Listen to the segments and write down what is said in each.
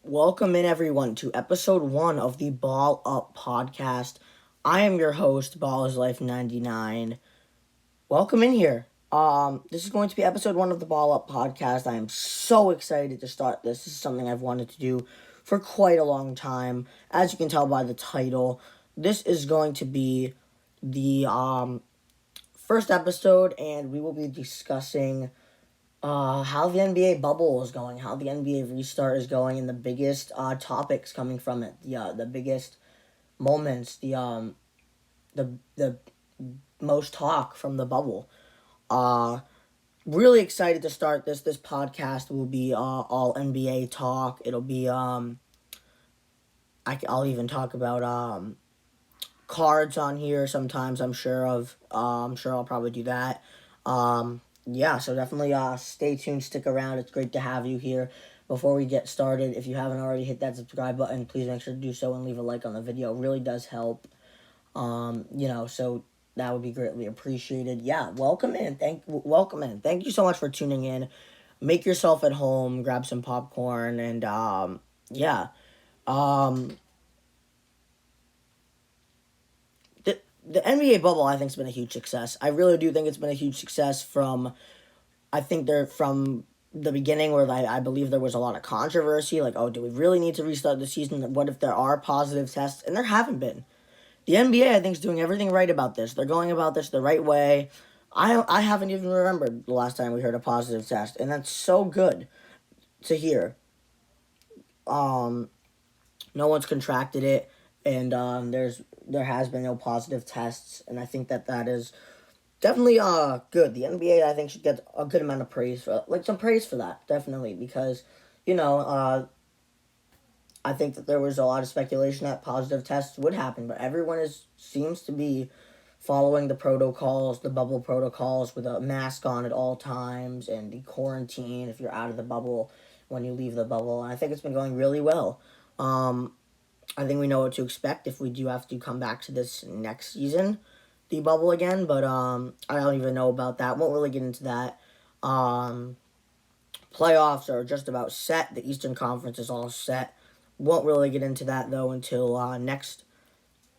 Welcome in everyone to episode 1 of the Ball Up podcast. I am your host, Ball is Life 99. Welcome in here. This is going to be episode 1 of the Ball Up podcast. I am so excited to start this. This is something I've wanted to do for quite a long time. As you can tell by the title, this is going to be the first episode, and we will be discussing how the NBA bubble is going, how the NBA restart is going, and the biggest topics coming from it, the biggest moments, the most talk from the bubble. Uh, Really excited to start this. This podcast will be all NBA talk. It'll be I'll even talk about cards on here sometimes. I'm sure of. I'm sure I'll probably do that. Yeah, so definitely stay tuned, stick around. It's great to have you here. Before we get started, if you haven't already hit that subscribe button, please make sure to do so and leave a like on the video. It really does help. So that would be greatly appreciated. Yeah, welcome in. Welcome in. Thank you so much for tuning in. Make yourself at home, grab some popcorn, and yeah. Um, the NBA bubble, I think, has been a huge success. I really do think it's been a huge success from the beginning, where I believe there was a lot of controversy, like, oh, do we really need to restart the season? What if there are positive tests? And there haven't been. The NBA, I think, is doing everything right about this. They're going about this the right way. I haven't even remembered the last time we heard a positive test, and that's so good to hear. Um, no one's contracted it, and there has been no positive tests, and I think that is definitely good. The NBA, I think, should get a good amount of praise some praise for that, definitely, because you know I think that there was a lot of speculation that positive tests would happen, but everyone seems to be following the protocols, the bubble protocols, with a mask on at all times, and the quarantine if you're out of the bubble when you leave the bubble. And I think it's been going really well. I think we know what to expect if we do have to come back to this next season, the bubble again, but I don't even know about that. Won't really get into that. Playoffs are just about set. The Eastern Conference is all set. Won't really get into that though until next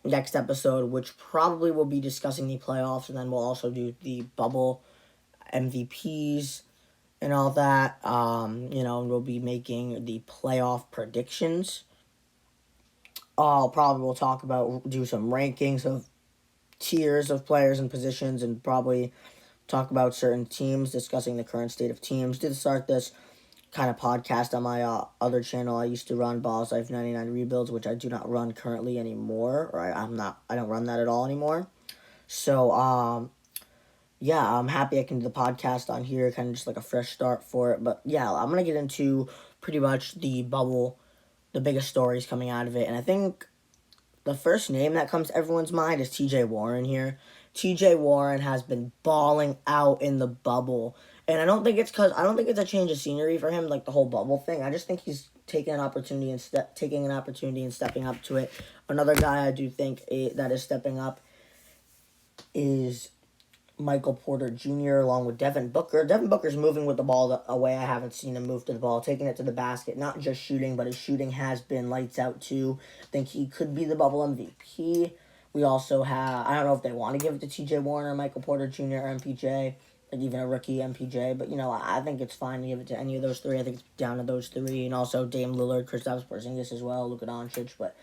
episode, which probably will be discussing the playoffs, and then we'll also do the bubble MVPs and all that. We'll be making the playoff predictions. I'll probably will do some rankings of tiers of players and positions, and probably talk about certain teams, discussing the current state of teams. Did start this kind of podcast on my other channel I used to run, Balls Life 99 Rebuilds, which I do not run currently anymore, or I don't run that at all anymore. So yeah, I'm happy I can do the podcast on here, kind of just like a fresh start for it. But yeah, I'm gonna get into pretty much the bubble, the biggest stories coming out of it, and I think the first name that comes to everyone's mind is TJ Warren here. TJ Warren has been balling out in the bubble. And I don't think it's a change of scenery for him, like the whole bubble thing. I just think he's taking an opportunity and stepping up to it. Another guy I do think that is stepping up is Michael Porter Jr. along with Devin Booker. Devin Booker's moving with the ball a way I haven't seen him move to the ball, taking it to the basket, not just shooting, but his shooting has been lights out too. I think he could be the bubble MVP. We also have, I don't know if they want to give it to TJ Warren or Michael Porter Jr. or MPJ, like even a rookie MPJ, but I think it's fine to give it to any of those three. I think it's down to those three, and also Dame Lillard, Kristaps Porzingis as well, Luka Doncic, but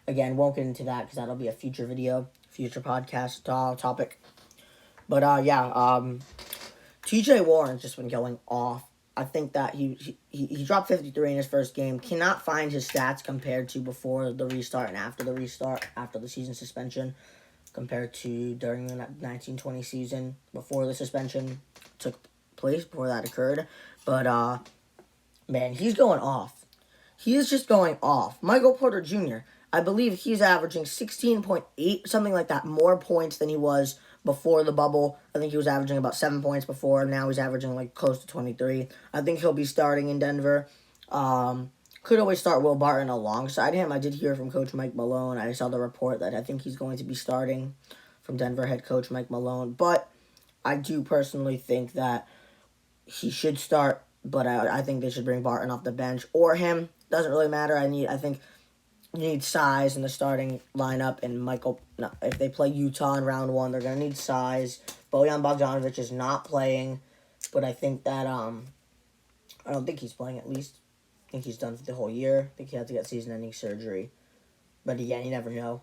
again, won't get into that because that'll be a future video, future podcast topic. But TJ Warren's just been going off. I think that he dropped 53 in his first game. Cannot find his stats compared to before the restart and after the restart, after the season suspension, compared to during the 1920 season before the suspension took place, before that occurred. But man, he's going off. He is just going off. Michael Porter Jr., I believe he's averaging 16.8, something like that, more points than he was before the bubble. I think he was averaging about 7 points before. Now he's averaging like close to 23. I think he'll be starting in Denver. Could always start Will Barton alongside him. I did hear from Coach Mike Malone. I saw the report that I think he's going to be starting from Denver head coach Mike Malone. But I do personally think that he should start, but I think they should bring Barton off the bench or him. doesn't really matter. I think you need size in the starting lineup, and no, if they play Utah in round one, they're going to need size. Bojan Bogdanovic is not playing, but I think that, I don't think he's playing at least. I think he's done for the whole year. I think he had to get season-ending surgery. But again, you never know.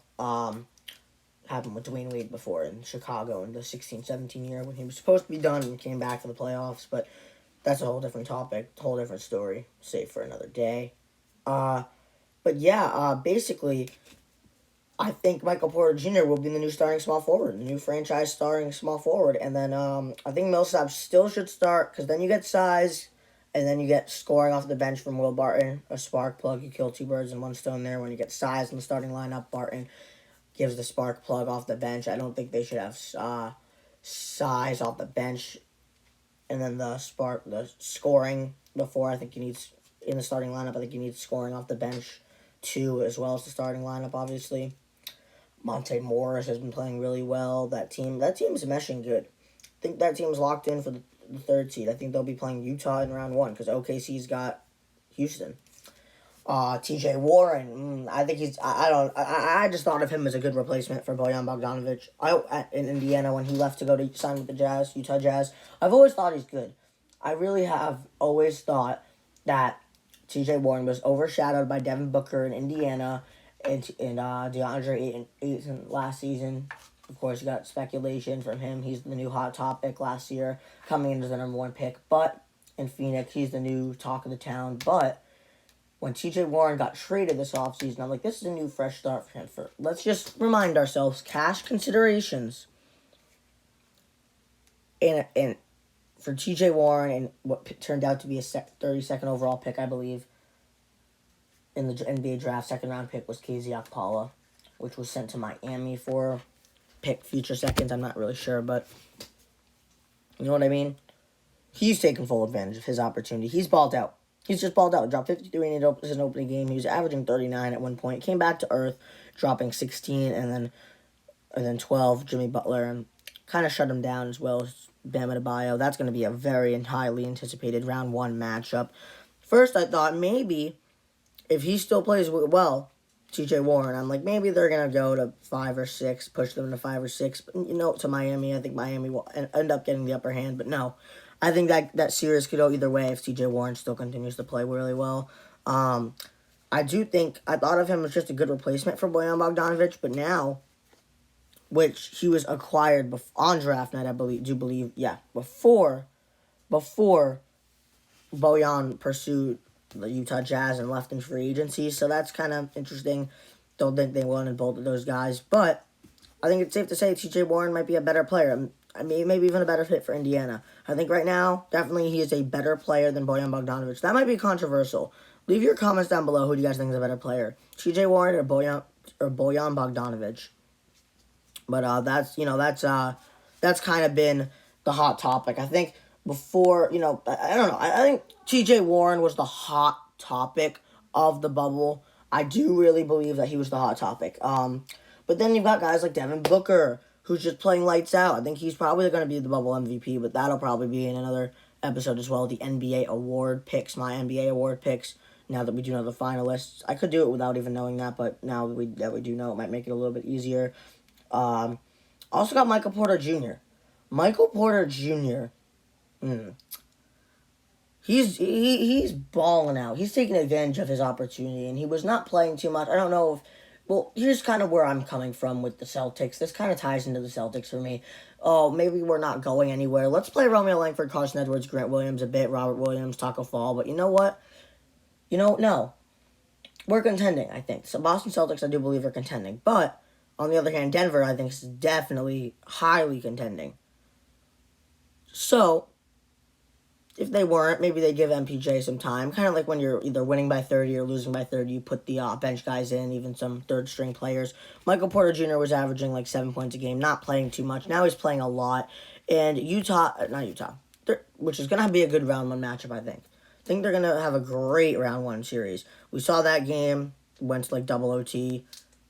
Happened with Dwayne Wade before in Chicago in the 16-17 year when he was supposed to be done and came back for the playoffs. But that's a whole different topic, whole different story. Save for another day. But yeah, basically, I think Michael Porter Jr. will be the new starting small forward, the new franchise starting small forward. And then I think Millsap still should start because then you get size. And then you get scoring off the bench from Will Barton, a spark plug. You kill two birds in one stone there. When you get size in the starting lineup, Barton gives the spark plug off the bench. I don't think they should have size off the bench. And then the scoring before. I think you need, in the starting lineup, I think you need scoring off the bench too, as well as the starting lineup, obviously. Monte Morris has been playing really well. That team is meshing good. I think that team's locked in for the third seed. I think they'll be playing Utah in round one because OKC's got Houston. TJ Warren, I think I just thought of him as a good replacement for Bojan Bogdanovic. In Indiana when he left to go to sign with the Jazz, Utah Jazz. I've always thought he's good. I really have always thought that TJ Warren was overshadowed by Devin Booker in Indiana and DeAndre Ayton last season. Of course, you got speculation from him. He's the new hot topic last year, coming into the number one pick. But in Phoenix, he's the new talk of the town. But when TJ Warren got traded this offseason, I'm like, this is a new fresh start for him. Let's just remind ourselves, cash considerations. And for TJ Warren and what turned out to be a 32nd overall pick, I believe, in the NBA draft, second round pick was KZ Okpala, which was sent to Miami for pick future seconds. I'm not really sure, but you know what I mean? He's taken full advantage of his opportunity. He's balled out. He's just balled out. Dropped 53 in his opening game. He was averaging 39 at one point. Came back to earth, dropping 16 and then 12. Jimmy Butler and kind of shut him down as well as Bam Adebayo. That's going to be a very highly anticipated round one matchup. First, I thought maybe if he still plays well, TJ Warren, I'm like, maybe they're going to go to 5 or 6, push them to 5 or 6, to Miami. I think Miami will end up getting the upper hand, but no. I think that series could go either way if TJ Warren still continues to play really well. I thought of him as just a good replacement for Bojan Bogdanovic, but now, which he was acquired on draft night, I believe, before Bojan pursued the Utah Jazz and left in free agency, so that's kind of interesting. Don't think they wanted both of those guys, but I think it's safe to say TJ Warren might be a better player. I mean, maybe even a better fit for Indiana. I think right now, definitely he is a better player than Bojan Bogdanovic. That might be controversial. Leave your comments down below. Who do you guys think is a better player? TJ Warren or Bojan Bogdanovic? But that's kind of been the hot topic. I think before, I don't know. I think TJ Warren was the hot topic of the bubble. I do really believe that he was the hot topic. But then you've got guys like Devin Booker, who's just playing lights out. I think he's probably going to be the bubble MVP, but that'll probably be in another episode as well. The NBA award picks, my NBA award picks. Now that we do know the finalists, I could do it without even knowing that, but now that we do know, it might make it a little bit easier. Also got Michael Porter Jr. Michael Porter Jr. He's balling out. He's taking advantage of his opportunity, and he was not playing too much. I don't know if... Well, here's kind of where I'm coming from with the Celtics. This kind of ties into the Celtics for me. Oh, maybe we're not going anywhere. Let's play Romeo Langford, Carson Edwards, Grant Williams a bit, Robert Williams, Taco Fall. But you know what? No. We're contending, I think. So Boston Celtics, I do believe, are contending. But, on the other hand, Denver, I think, is definitely highly contending. So, if they weren't, maybe they give MPJ some time. Kind of like when you're either winning by 30 or losing by 30, you put the bench guys in, even some third-string players. Michael Porter Jr. was averaging like 7 points a game, not playing too much. Now he's playing a lot. And which is going to be a good round one matchup, I think. I think they're going to have a great round one series. We saw that game, went to like double OT,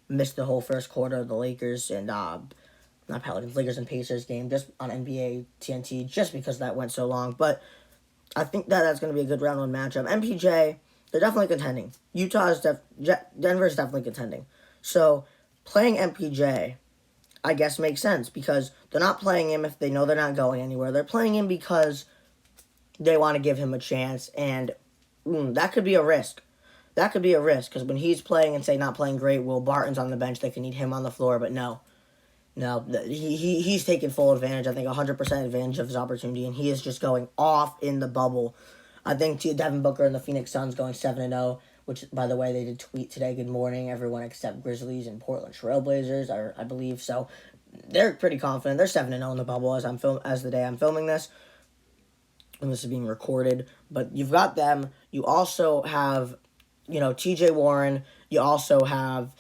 missed the whole first quarter of the Lakers and Lakers and Pacers game just on NBA TNT just because that went so long. But I think that's going to be a good round one matchup. MPJ, They're definitely contending. Denver's definitely contending. So playing MPJ, I guess, makes sense because they're not playing him if they know they're not going anywhere. They're playing him because they want to give him a chance, and that could be a risk. That could be a risk because when he's playing and say not playing great, Will Barton's on the bench. They can need him on the floor, but no. No, he's taking full advantage. I think 100% advantage of his opportunity, and he is just going off in the bubble. I think Devin Booker and the Phoenix Suns going 7-0, which, by the way, they did tweet today, good morning, everyone except Grizzlies and Portland Trailblazers, I believe. So they're pretty confident. They're 7-0 in the bubble as the day I'm filming this, and this is being recorded. But you've got them. You also have, T.J. Warren. You also have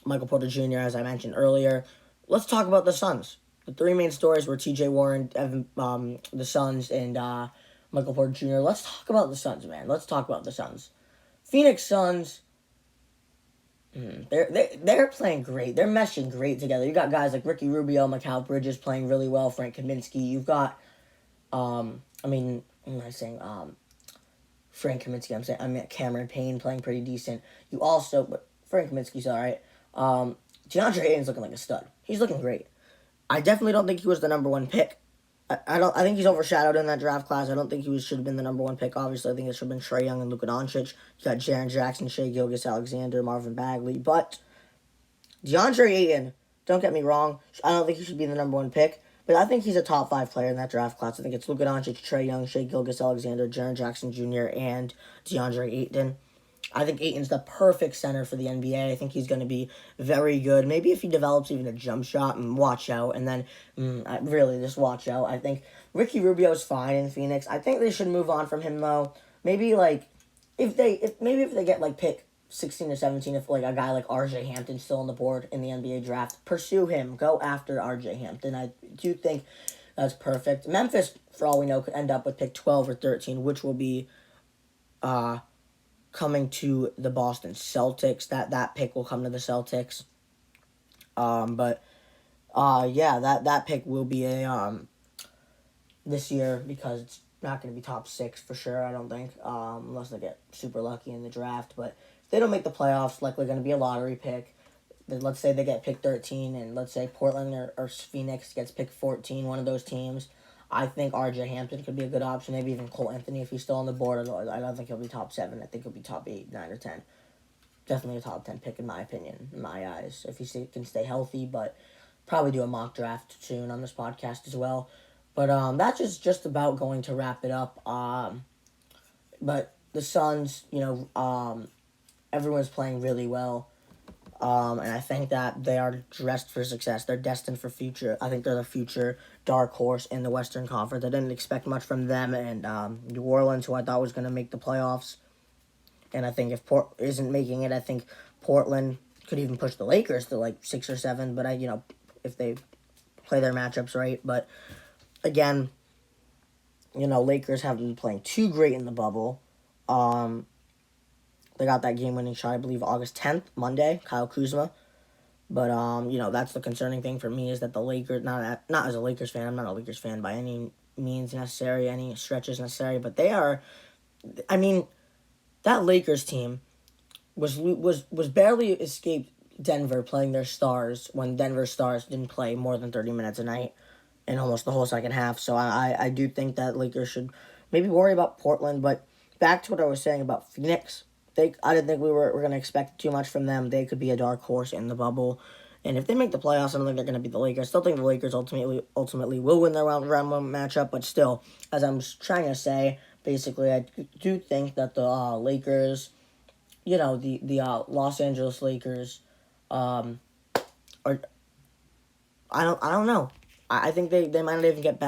Michael Porter Jr., as I mentioned earlier. Let's talk about the Suns. The three main stories were T.J. Warren, the Suns, and Michael Porter Jr. Let's talk about the Suns, man. Let's talk about the Suns. Phoenix Suns, they're playing great. They're meshing great together. You got guys like Ricky Rubio, Mikal Bridges playing really well, Frank Kaminsky. You've got, what am I saying? Frank Kaminsky. I mean Cameron Payne playing pretty decent. You also, but Frank Kaminsky's all right. DeAndre Ayton's looking like a stud. He's looking great. I definitely don't think he was the number one pick. I think he's overshadowed in that draft class. I don't think should have been the number one pick. Obviously, I think it should have been Trae Young and Luka Doncic. You got Jaren Jackson, Shai Gilgeous-Alexander, Marvin Bagley. But DeAndre Ayton, don't get me wrong, I don't think he should be the number one pick. But I think he's a top 5 player in that draft class. I think it's Luka Doncic, Trae Young, Shai Gilgeous-Alexander, Jaren Jackson Jr., and DeAndre Ayton. I think Ayton's the perfect center for the NBA. I think he's going to be very good. Maybe if he develops even a jump shot, watch out. And then, really, just watch out. I think Ricky Rubio's fine in Phoenix. I think they should move on from him, though. Maybe, if they get, pick 16 or 17, if, a guy like R.J. Hampton's still on the board in the NBA draft, pursue him. Go after R.J. Hampton. I do think that's perfect. Memphis, for all we know, could end up with pick 12 or 13, which will be, coming to the Boston Celtics. That pick will come to the Celtics. That pick will be this year because it's not going to be top 6 for sure, I don't think, unless they get super lucky in the draft. But if they don't make the playoffs, likely going to be a lottery pick. Then let's say they get pick 13, and let's say Portland or Phoenix gets pick 14, one of those teams. I think R.J. Hampton could be a good option. Maybe even Cole Anthony if he's still on the board. I don't think he'll be top 7. I think he'll be top 8, 9, or 10. Definitely a top 10 pick in my opinion, in my eyes, if he can stay healthy. But probably do a mock draft soon on this podcast as well. But that's just about going to wrap it up. But the Suns, everyone's playing really well. And I think that they are dressed for success. They're destined for future. I think they're the future dark horse in the Western Conference. I didn't expect much from them and New Orleans, who I thought was going to make the playoffs. And I think if Port isn't making it, I think Portland could even push the Lakers to 6 or 7. But if they play their matchups right. But again, Lakers haven't been playing too great in the bubble. They got that game-winning shot, I believe, August 10th, Monday, Kyle Kuzma. But, that's the concerning thing for me is that the Lakers, not as a Lakers fan, I'm not a Lakers fan by any means necessary, any stretches necessary, but they are, that Lakers team was barely escaped Denver playing their stars when Denver stars didn't play more than 30 minutes a night in almost the whole second half. So I do think that Lakers should maybe worry about Portland, but back to what I was saying about Phoenix. I didn't think we were going to expect too much from them. They could be a dark horse in the bubble. And if they make the playoffs, I don't think they're going to beat the Lakers. Still think the Lakers ultimately will win their round one matchup. But still, as I'm trying to say, basically, I do think that the Lakers, the Los Angeles Lakers, are. I don't know. I think they might not even get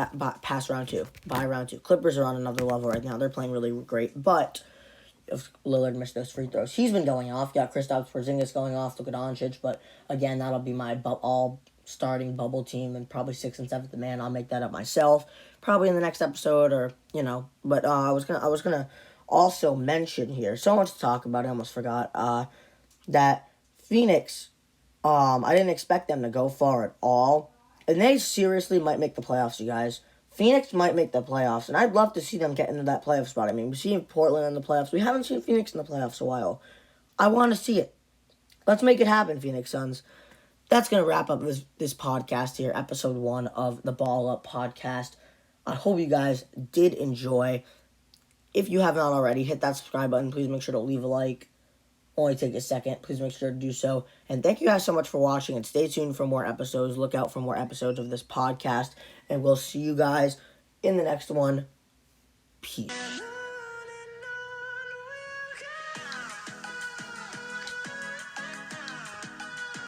past round 2. By round 2, Clippers are on another level right now. They're playing really great, but if Lillard missed those free throws, he's been going off. Got Kristaps Porzingis going off, Luka Doncic, but again, that'll be my all starting bubble team and probably 6th and 7th man. I'll make that up myself, probably in the next episode or But I was gonna also mention here. So much to talk about. I almost forgot. That Phoenix. I didn't expect them to go far at all, and they seriously might make the playoffs, you guys. Phoenix might make the playoffs, and I'd love to see them get into that playoff spot. I mean, we've seen Portland in the playoffs. We haven't seen Phoenix in the playoffs in a while. I want to see it. Let's make it happen, Phoenix Suns. That's going to wrap up this podcast here, episode 1 of the Ball Up podcast. I hope you guys did enjoy. If you have not already, hit that subscribe button. Please make sure to leave a like. Only take a second. Please make sure to do so. And thank you guys so much for watching, and stay tuned for more episodes. Look out for more episodes of this podcast, and we'll see you guys in the next one. Peace.